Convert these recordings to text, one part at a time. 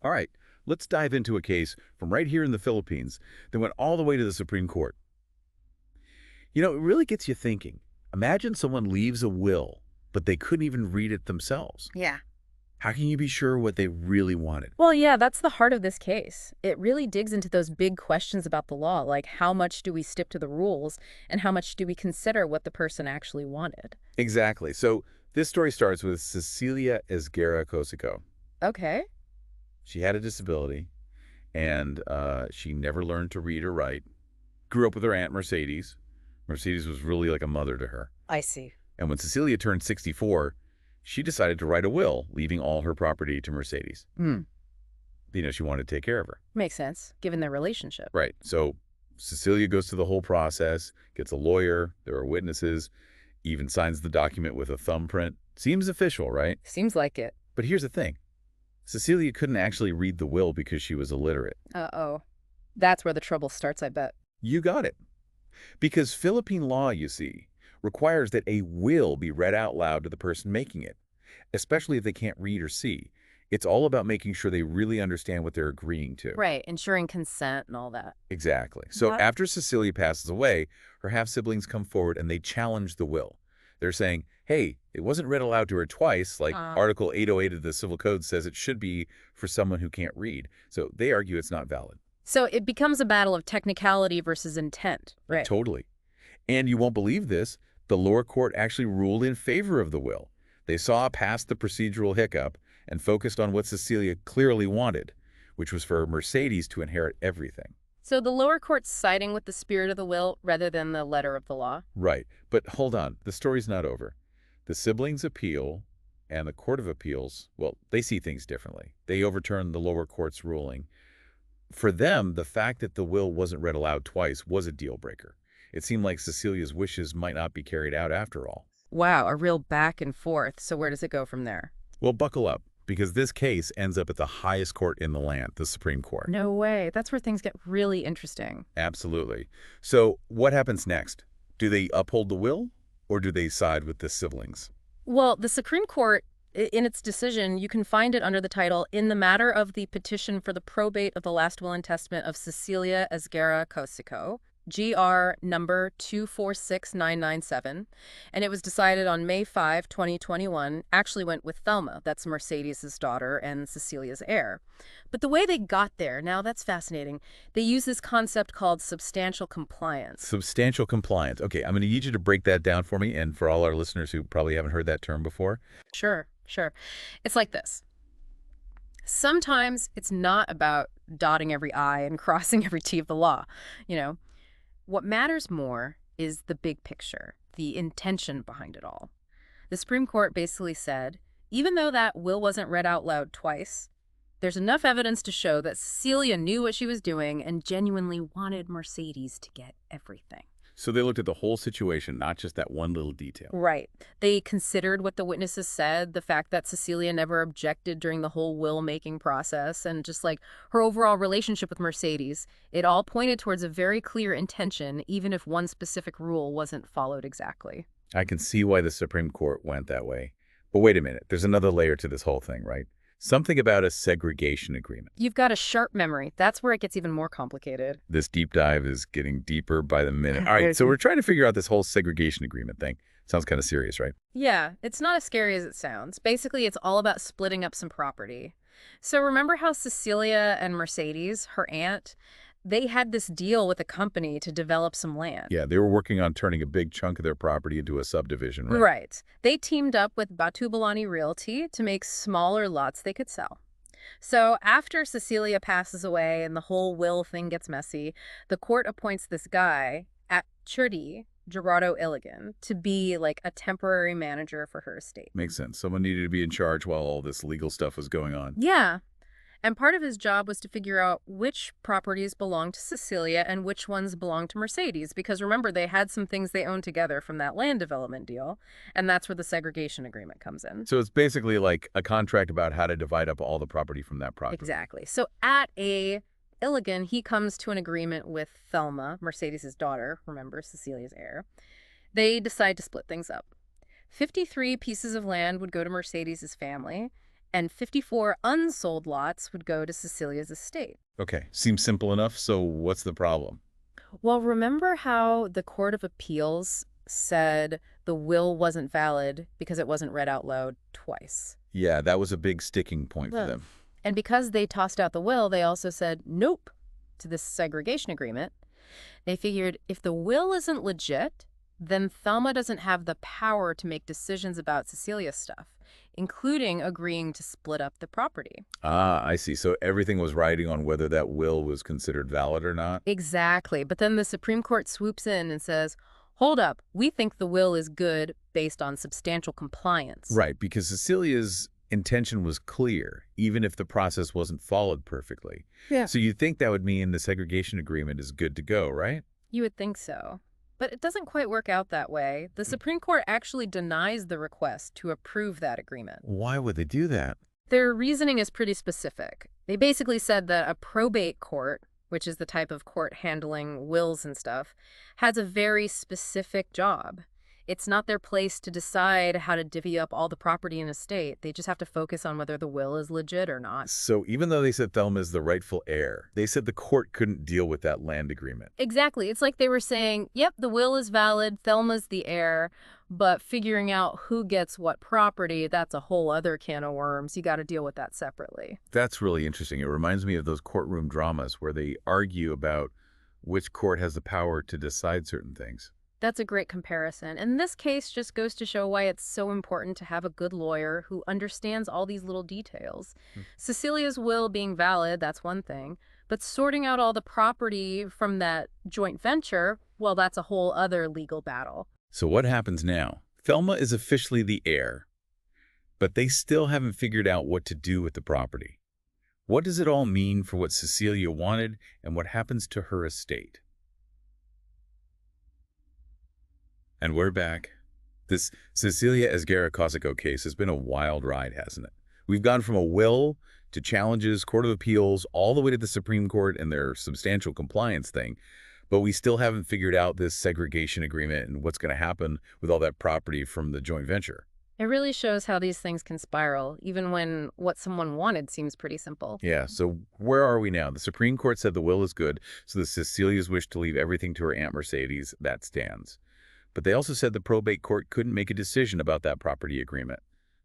All right, let's dive into a case from right here in the Philippines that went all the way to the Supreme Court. It really gets you thinking. Imagine someone leaves a will, but they couldn't even read it themselves. Yeah. How can you be sure what they really wanted? Well, yeah, that's the heart of this case. It really digs into those big questions about the law, like how much do we stick to the rules and how much do we consider what the person actually wanted? Exactly. So this story starts with Cecilia Esguerra Cosico. Okay. She had a disability, and she never learned to read or write. Grew up with her aunt Mercedes. Mercedes was really like a mother to her. I see. And when Cecilia turned 64, she decided to write a will, leaving all her property to Mercedes. Hmm. She wanted to take care of her. Makes sense, given their relationship. Right. So Cecilia goes through the whole process, gets a lawyer, there are witnesses, even signs the document with a thumbprint. Seems official, right? Seems like it. But here's the thing. Cecilia couldn't actually read the will because she was illiterate. Uh-oh. That's where the trouble starts, I bet. You got it. Because Philippine law, you see, requires that a will be read out loud to the person making it, especially if they can't read or see. It's all about making sure they really understand what they're agreeing to. Right, ensuring consent and all that. Exactly. So That- after Cecilia passes away, her half-siblings come forward and they challenge the will. They're saying, hey, it wasn't read aloud to her twice, like Article 808 of the Civil Code says it should be for someone who can't read. So they argue it's not valid. So it becomes a battle of technicality versus intent, right? Totally. And you won't believe this, the lower court actually ruled in favor of the will. They saw past the procedural hiccup and focused on what Cecilia clearly wanted, which was for Mercedes to inherit everything. So the lower court's siding with the spirit of the will rather than the letter of the law? Right. But hold on, the story's not over. The siblings appeal, and the Court of Appeals, well, they see things differently. They overturn the lower court's ruling. For them, the fact that the will wasn't read aloud twice was a deal breaker. It seemed like Cecilia's wishes might not be carried out after all. Wow, a real back and forth. So where does it go from there? Well, buckle up, because this case ends up at the highest court in the land, the Supreme Court. No way. That's where things get really interesting. Absolutely. So what happens next? Do they uphold the will, or do they side with the siblings? Well, the Supreme Court, in its decision, you can find it under the title, In the Matter of the Petition for the Probate of the Last Will and Testament of Cecilia Esguerra Cosico, GR number 246997, and it was decided on May 5, 2021, actually went with Thelma, that's Mercedes' daughter and Cecilia's heir. But the way they got there, now that's fascinating, they use this concept called substantial compliance. Substantial compliance. Okay, I'm going to need you to break that down for me, and for all our listeners who probably haven't heard that term before. Sure. It's like this. Sometimes it's not about dotting every I and crossing every T of the law, What matters more is the big picture, the intention behind it all. The Supreme Court basically said, even though that will wasn't read out loud twice, there's enough evidence to show that Cecilia knew what she was doing and genuinely wanted Mercedes to get everything. So they looked at the whole situation, not just that one little detail. Right. They considered what the witnesses said, the fact that Cecilia never objected during the whole will-making process, and just like her overall relationship with Mercedes. It all pointed towards a very clear intention, even if one specific rule wasn't followed exactly. I can see why the Supreme Court went that way. But wait a minute, there's another layer to this whole thing, right? Something about a segregation agreement. You've got a sharp memory. That's where it gets even more complicated. This deep dive is getting deeper by the minute. All right, so we're trying to figure out this whole segregation agreement thing. Sounds kind of serious, right? Yeah, it's not as scary as it sounds. Basically, it's all about splitting up some property. So remember how Cecilia and Mercedes, her aunt, they had this deal with a company to develop some land. Yeah, they were working on turning a big chunk of their property into a subdivision, right? Right. They teamed up with Batubulani Realty to make smaller lots they could sell. So after Cecilia passes away and the whole will thing gets messy, the court appoints this guy at Churdi, Gerardo Illigan, to be like a temporary manager for her estate. Makes sense. Someone needed to be in charge while all this legal stuff was going on. Yeah. And part of his job was to figure out which properties belonged to Cecilia and which ones belonged to Mercedes, because remember, they had some things they owned together from that land development deal, and that's where the segregation agreement comes in. So it's basically like a contract about how to divide up all the property from that property. Exactly. So at Illigan, he comes to an agreement with Thelma, Mercedes' daughter, remember, Cecilia's heir. They decide to split things up. 53 pieces of land would go to Mercedes' family, and 54 unsold lots would go to Cecilia's estate. Okay, seems simple enough, so what's the problem? Well, remember how the Court of Appeals said the will wasn't valid because it wasn't read out loud twice? Yeah, that was a big sticking point for Ugh. them. And because they tossed out the will, they also said nope to this segregation agreement. They figured if the will isn't legit, then Thelma doesn't have the power to make decisions about Cecilia's stuff, including agreeing to split up the property. Ah, I see. So everything was riding on whether that will was considered valid or not? Exactly. But then the Supreme Court swoops in and says, hold up, we think the will is good based on substantial compliance. Right, because Cecilia's intention was clear, even if the process wasn't followed perfectly. Yeah. So you think that would mean the segregation agreement is good to go, right? You would think so. But it doesn't quite work out that way. The Supreme Court actually denies the request to approve that agreement. Why would they do that? Their reasoning is pretty specific. They basically said that a probate court, which is the type of court handling wills and stuff, has a very specific job. It's not their place to decide how to divvy up all the property in a state. They just have to focus on whether the will is legit or not. So even though they said Thelma is the rightful heir, they said the court couldn't deal with that land agreement. Exactly. It's like they were saying, yep, the will is valid, Thelma's the heir, but figuring out who gets what property, that's a whole other can of worms. You got to deal with that separately. That's really interesting. It reminds me of those courtroom dramas where they argue about which court has the power to decide certain things. That's a great comparison. And this case just goes to show why it's so important to have a good lawyer who understands all these little details. Cecilia's will being valid, that's one thing. But sorting out all the property from that joint venture, well, that's a whole other legal battle. So what happens now? Thelma is officially the heir, but they still haven't figured out what to do with the property. What does it all mean for what Cecilia wanted and what happens to her estate? And we're back. This Cecilia Esguerra Cosico case has been a wild ride, hasn't it? We've gone from a will to challenges, Court of Appeals, all the way to the Supreme Court and their substantial compliance thing. But we still haven't figured out this segregation agreement and what's going to happen with all that property from the joint venture. It really shows how these things can spiral, even when what someone wanted seems pretty simple. Yeah, so where are we now? The Supreme Court said the will is good, so the Cecilia's wish to leave everything to her Aunt Mercedes, that stands. But they also said the probate court couldn't make a decision about that property agreement.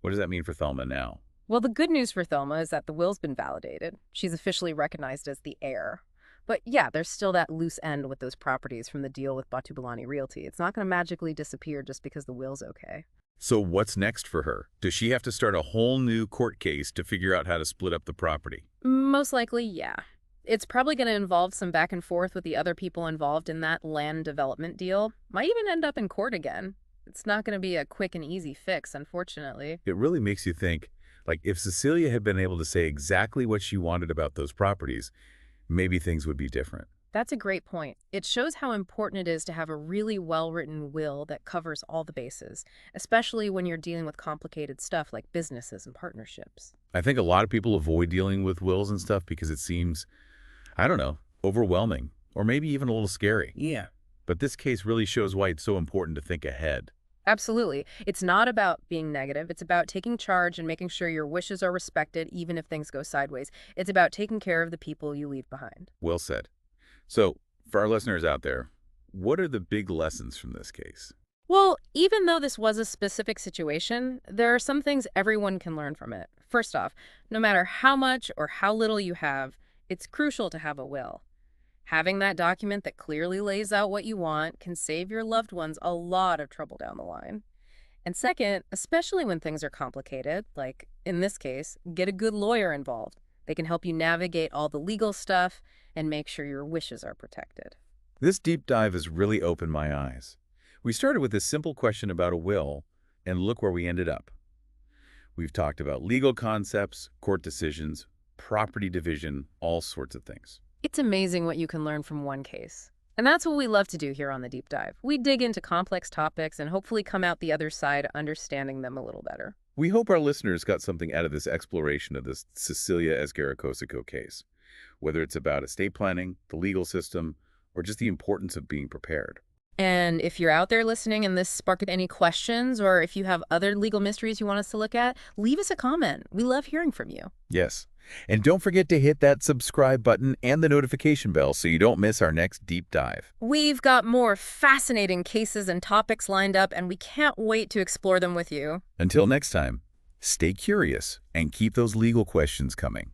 What does that mean for Thelma now? Well, the good news for Thelma is that the will's been validated. She's officially recognized as the heir. But yeah, there's still that loose end with those properties from the deal with Batubulani Realty. It's not going to magically disappear just because the will's okay. So what's next for her? Does she have to start a whole new court case to figure out how to split up the property? Most likely, yeah. It's probably going to involve some back and forth with the other people involved in that land development deal. Might even end up in court again. It's not going to be a quick and easy fix, unfortunately. It really makes you think, like, if Cecilia had been able to say exactly what she wanted about those properties, maybe things would be different. That's a great point. It shows how important it is to have a really well-written will that covers all the bases, especially when you're dealing with complicated stuff like businesses and partnerships. I think a lot of people avoid dealing with wills and stuff because it seems, I don't know, overwhelming, or maybe even a little scary. Yeah. But this case really shows why it's so important to think ahead. Absolutely. It's not about being negative. It's about taking charge and making sure your wishes are respected even if things go sideways. It's about taking care of the people you leave behind. Well said. So, for our listeners out there, what are the big lessons from this case? Well, even though this was a specific situation, there are some things everyone can learn from it. First off, no matter how much or how little you have, it's crucial to have a will. Having that document that clearly lays out what you want can save your loved ones a lot of trouble down the line. And second, especially when things are complicated, like in this case, get a good lawyer involved. They can help you navigate all the legal stuff and make sure your wishes are protected. This deep dive has really opened my eyes. We started with this simple question about a will, and look where we ended up. We've talked about legal concepts, court decisions, property division, all sorts of things. It's amazing what you can learn from one case. And that's what we love to do here on The Deep Dive. We dig into complex topics and hopefully come out the other side understanding them a little better. We hope our listeners got something out of this exploration of this Cecilia Esguerra Cosico case, whether it's about estate planning, the legal system, or just the importance of being prepared. And if you're out there listening and this sparked any questions, or if you have other legal mysteries you want us to look at, leave us a comment. We love hearing from you. Yes. And don't forget to hit that subscribe button and the notification bell so you don't miss our next deep dive. We've got more fascinating cases and topics lined up, and we can't wait to explore them with you. Until next time, stay curious and keep those legal questions coming.